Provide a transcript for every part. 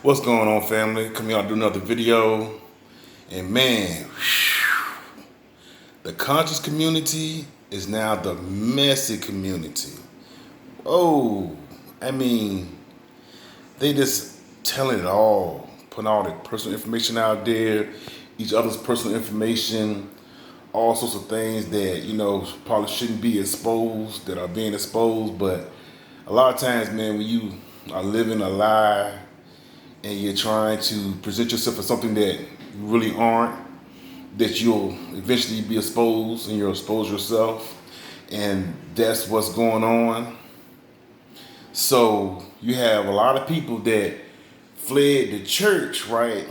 What's going on, family? Coming out to do another video. And man, the conscious community is now the messy community. Oh, I mean, they just telling it all, putting all their personal information out there, each other's personal information, all sorts of things that, probably shouldn't be exposed, that are being exposed. But a lot of times, man, when you are living a lie and you're trying to present yourself as something that you really aren't, that you'll eventually be exposed and you'll expose yourself. And that's what's going on. So you have a lot of people that fled the church, right?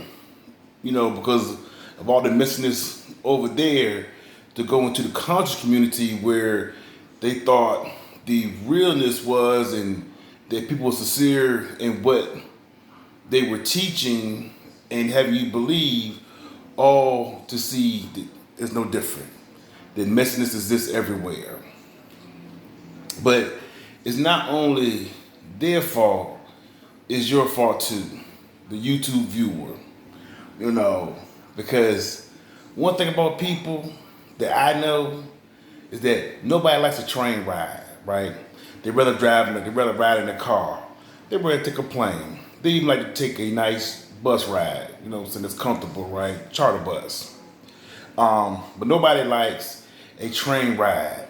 Because of all the messiness over there, to go into the conscious community where they thought the realness was, and that people were sincere in what they were teaching and having you believe, all to see that it's no different. That messiness exists everywhere. But it's not only their fault, it's your fault too, the YouTube viewer. Because one thing about people that I know is that nobody likes a train ride, right? They rather ride in a car. They rather take a plane. They even like to take a nice bus ride, so it's comfortable, right? Charter bus. But nobody likes a train ride.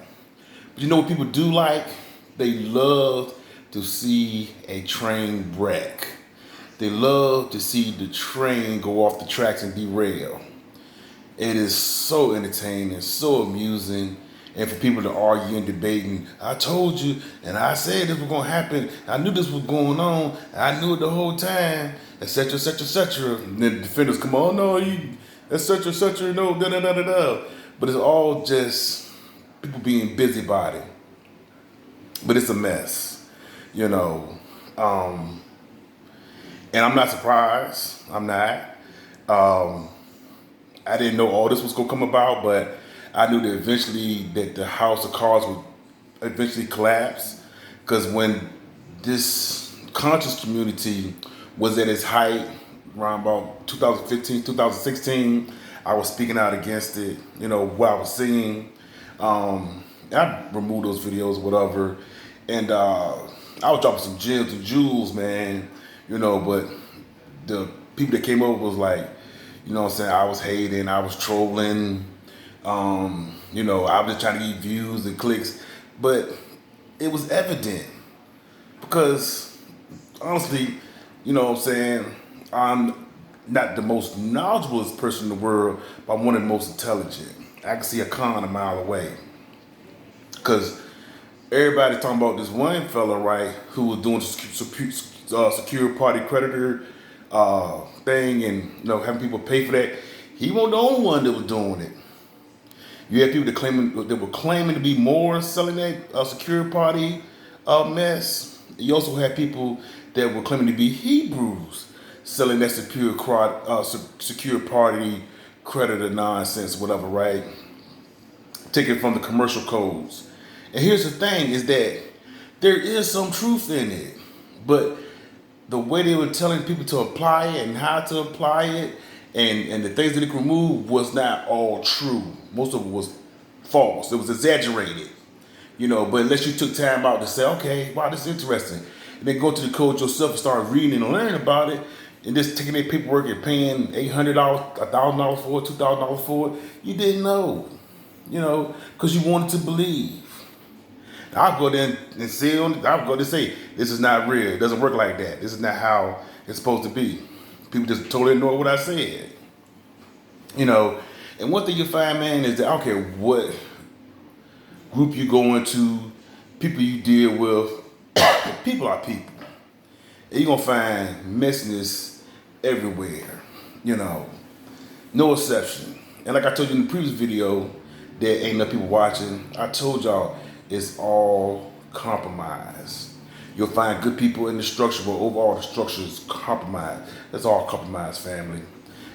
But you know what people do like? They love to see a train wreck. They love to see the train go off the tracks and derail. It is so entertaining, so amusing. And for people to argue and debating, I told you, and I said this was going to happen. I knew this was going on. I knew it the whole time, etc., etc., etc. And then the defenders come on, no, you, etc., etc., no, da da da da da. But it's all just people being busybody. But it's a mess, you know. And I'm not surprised. I'm not. I didn't know all this was gonna come about, but I knew that eventually that the house of cards would eventually collapse. Because when this conscious community was at its height, around about 2015, 2016, I was speaking out against it. What I was seeing. I removed those videos, whatever, and I was dropping some gems and jewels, man. But the people that came over was like, what I'm saying, I was hating, I was trolling, I was just trying to get views and clicks, but it was evident because honestly, what I'm saying, I'm not the most knowledgeable person in the world, but I'm one of the most intelligent. I can see a con a mile away. Because everybody talking about this one fella, right, who was doing secure party creditor thing, and having people pay for that. He wasn't the only one that was doing it. You had people that were claiming to be more selling that secure party mess. You also had people that were claiming to be Hebrews selling that secure party creditor nonsense, whatever, right? Taken from the commercial codes. And here's the thing is that there is some truth in it, but the way they were telling people to apply it and how to apply it and the things that it could remove was not all true. Most of it was false. It was exaggerated, but unless you took time out to say, okay, wow, this is interesting, and then go to the code yourself and start reading and learning about it, and just taking their paperwork and paying $800, $1,000 for it, $2,000 for it, you didn't know, because you wanted to believe. I'll go there and I'll go there and say, this is not real. It doesn't work like that. This is not how it's supposed to be. People just totally ignore what I said. And one thing you find, man, is that I don't care what group you go into, people you deal with, people are people. And you're going to find messiness everywhere, no exception. And like I told you in the previous video, there ain't enough people watching. I told y'all, it's all compromise. You'll find good people in the structure, but overall the structure is compromised. That's all compromised, family.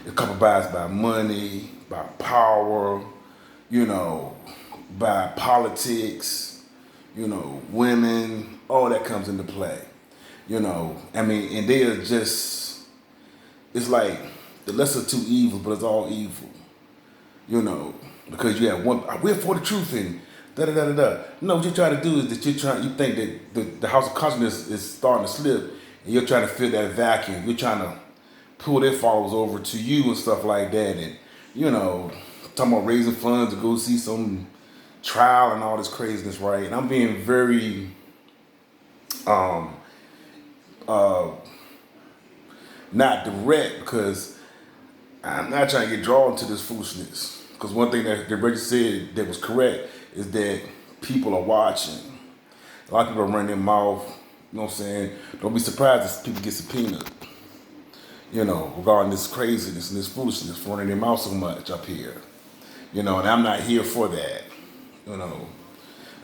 It's compromised by money, by power, by politics, women, all that comes into play. And they are just it's like the lesser of two evils, but it's all evil. You know, because you have one, we're for the truth and da da da da da. No, what you're trying to do is that you think that the house of consciousness is starting to slip, and you're trying to fill that vacuum. You're trying to pull their followers over to you and stuff like that, and you know, talking about raising funds to go see some trial and all this craziness, right? And I'm being very not direct because I'm not trying to get drawn into this foolishness. Because one thing that Reggie said that was correct is that people are watching. A lot of people are running their mouth. You know what I'm saying? Don't be surprised if people get subpoenaed. You know, regarding this craziness and this foolishness for running their mouth so much up here. You know, and I'm not here for that. You know,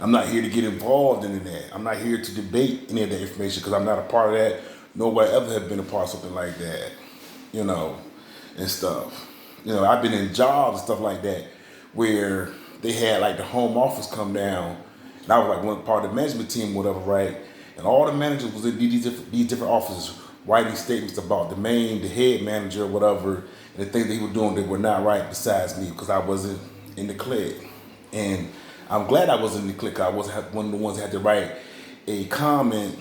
I'm not here to get involved in that. I'm not here to debate any of that information because I'm not a part of that. Nobody ever have been a part of something like that. You know, and stuff. You know, I've been in jobs and stuff like that where they had like the home office come down, and I was like one part of the management team, whatever, right? And all the managers was in these different offices writing statements about the head manager or whatever, and the things that he was doing that were not right besides me because I wasn't in the clique. And I'm glad I wasn't in the clique. I wasn't one of the ones that had to write a comment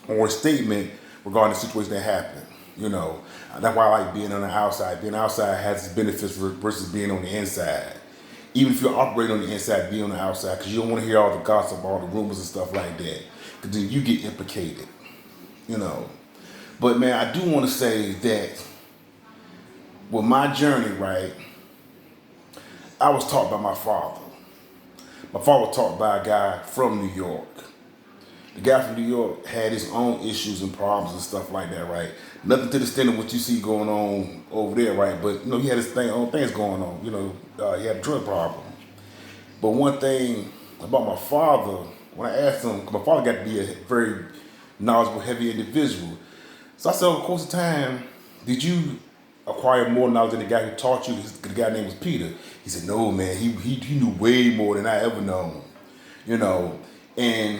or a statement regarding the situation that happened. You know, that's why I like being on the outside. Being outside has its benefits versus being on the inside. Even if you're operating on the inside, be on the outside because you don't want to hear all the gossip, all the rumors and stuff like that. Because then you get implicated, you know. But man, I do want to say that with my journey, right, I was taught by my father. My father was taught by a guy from New York. The guy from New York had his own issues and problems and stuff like that, right? Nothing to the extent of what you see going on over there, right? But you know, he had his own things going on. You know, he had a drug problem. But one thing about my father, when I asked him, 'cause my father got to be a very knowledgeable, heavy individual. So I said, over the course of time, did you acquire more knowledge than the guy who taught you? The guy name was Peter. He said, no, man, he knew way more than I ever known. You know, and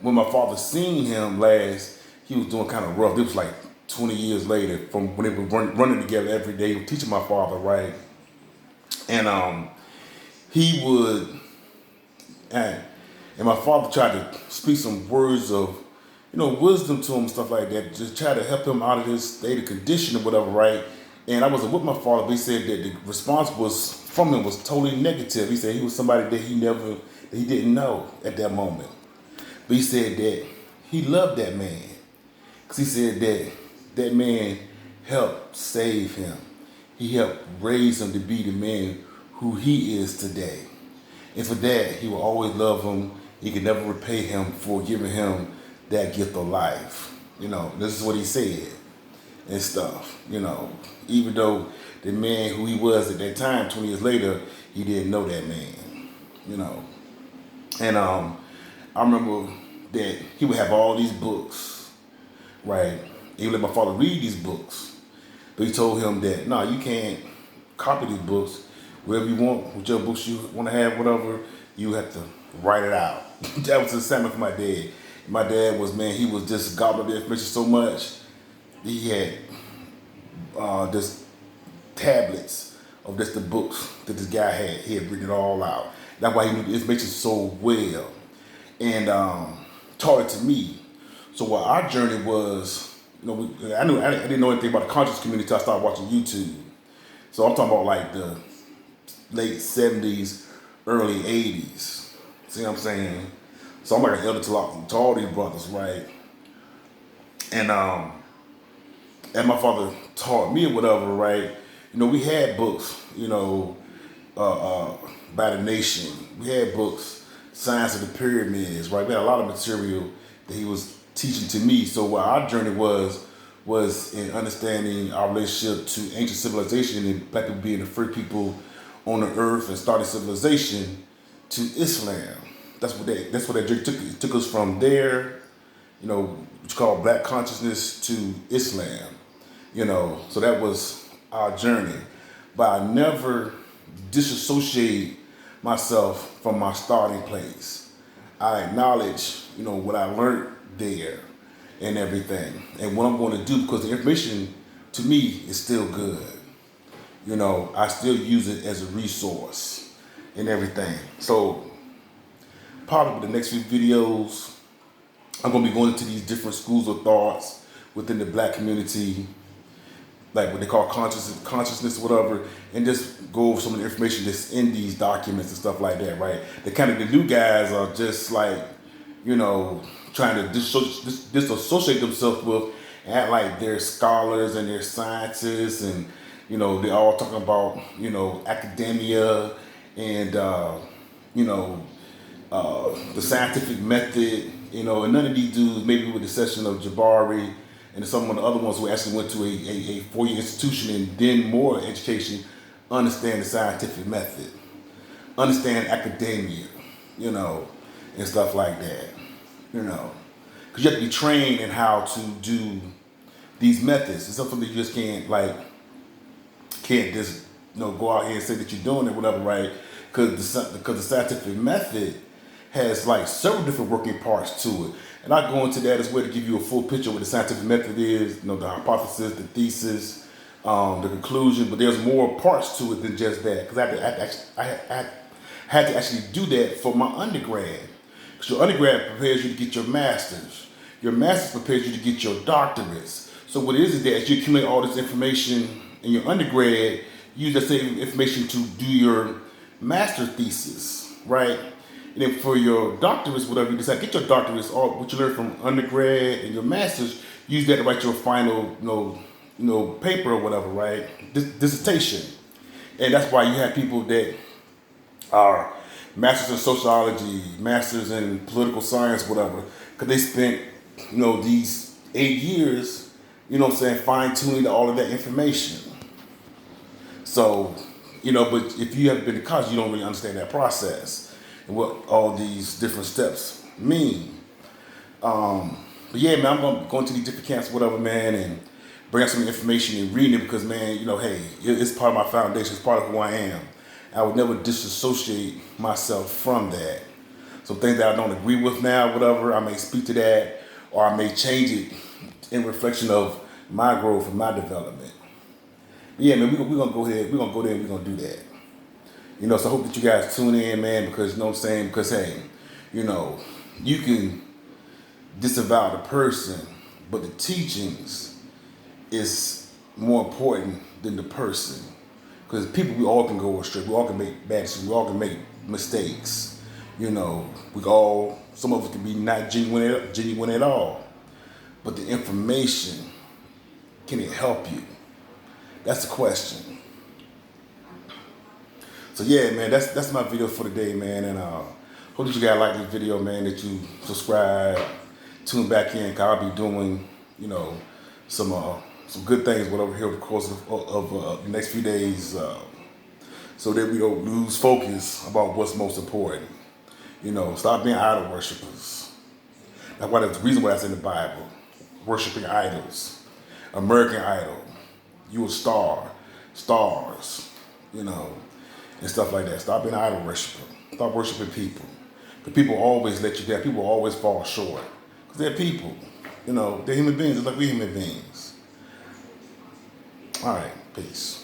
when my father seen him last, he was doing kind of rough. It was like 20 years later from when they were running together every day, teaching my father, right? And he would, and my father tried to speak some words of, you know, wisdom to him, stuff like that, just try to help him out of this state of condition or whatever, right? And I wasn't with my father, but he said that the response was from him was totally negative. He said he was somebody that he didn't know at that moment. But he said that he loved that man. Because he said that that man helped save him. He helped raise him to be the man who he is today. And for that, he will always love him. He could never repay him for giving him that gift of life. You know, this is what he said and stuff. You know, even though the man who he was at that time, 20 years later, he didn't know that man. You know, and I remember that he would have all these books, right? He would let my father read these books, but he told him that no, you can't copy these books. Whatever you want, whichever books you want to have, whatever, you have to write it out. That was the assignment for my dad. My dad was, man, he was just gobbling the information so much. He had just tablets of just the books that this guy had. He had written it all out. That's why he knew the information so well. And taught it to me. So what our journey was, you know, I didn't know anything about the conscious community until I started watching YouTube. So I'm talking about like the late 70s, early 80s. See what I'm saying? So I'm like an elder to all these brothers, right? And my father taught me or whatever, right? You know, we had books, you know, by the nation. We had books, Science of the Pyramids, right? We had a lot of material that he was teaching to me. So what our journey was in understanding our relationship to ancient civilization and black people being the first people on the earth and starting civilization to Islam. That's what that journey took. It took us from there, you know, what you call black consciousness to Islam. You know, so that was our journey. But I never disassociate myself from my starting place. I acknowledge, you know, what I learned there and everything. And what I'm going to do, because the information to me, it's still good. You know, I still use it as a resource and everything. So probably the next few videos, I'm gonna be going into these different schools of thoughts within the black community, like what they call consciousness, whatever, and just go over some of the information that's in these documents and stuff like that, right? The kind of the new guys are just like, you know, trying to disassociate themselves with and act like they're scholars and they're scientists, and you know they're all talking about, you know, academia and you know the scientific method, you know, and none of these dudes, maybe with the exception of Jabari and some of the other ones who actually went to a four-year institution and then more education, understand the scientific method, understand academia, you know, and stuff like that, you know. Because you have to be trained in how to do these methods. It's something that you just can't just, you know, go out here and say that you're doing it, whatever, right? Because the scientific method has like several different working parts to it. And I go into that as well to give you a full picture of what the scientific method is, you know, the hypothesis, the thesis, the conclusion, but there's more parts to it than just that. Because I had to actually do that for my undergrad. Because your undergrad prepares you to get your master's. Your master's prepares you to get your doctorates. So what it is that as you accumulate all this information in your undergrad, you use that same information to do your master's thesis, right? And then for your doctorates, whatever you decide, get your doctorates, all what you learn from undergrad and your master's, use that to write your final, you know, paper or whatever, right? Dissertation. And that's why you have people that are masters in sociology, masters in political science, whatever, because they spent, you know, these 8 years, you know what I'm saying, fine-tuning all of that information. So, you know, but if you haven't been to college, you don't really understand that process and what all these different steps mean. But yeah, man, I'm going to go into these different camps, whatever, man, and bring out some information and reading it because, man, you know, hey, it's part of my foundation. It's part of who I am. I would never disassociate myself from that. So things that I don't agree with now, whatever, I may speak to that or I may change it in reflection of my growth and my development. But yeah, man, we're going to go ahead. We're going to go there and we're going to do that. You know, so I hope that you guys tune in, man, because, you know what I'm saying, because, hey, you know, you can disavow the person, but the teachings is more important than the person. Because people, we all can go astray. We all can make bad decisions. We all can make mistakes. You know, some of us can be not genuine at all. But the information, can it help you? That's the question. So yeah, man, that's my video for today, man. And hope that you guys like this video, man, that you subscribe, tune back in, because I'll be doing, you know, some good things whatever here over the course of the next few days, so that we don't lose focus about what's most important. You know, stop being idol worshipers. That's why the reason why that's in the Bible. Worshiping idols. American Idol. You a star. Stars. You know, and stuff like that. Stop being an idol worshiper. Stop worshiping people. Because people always let you down. People always fall short. Because they're people. You know, they're human beings just like we're human beings. All right, peace.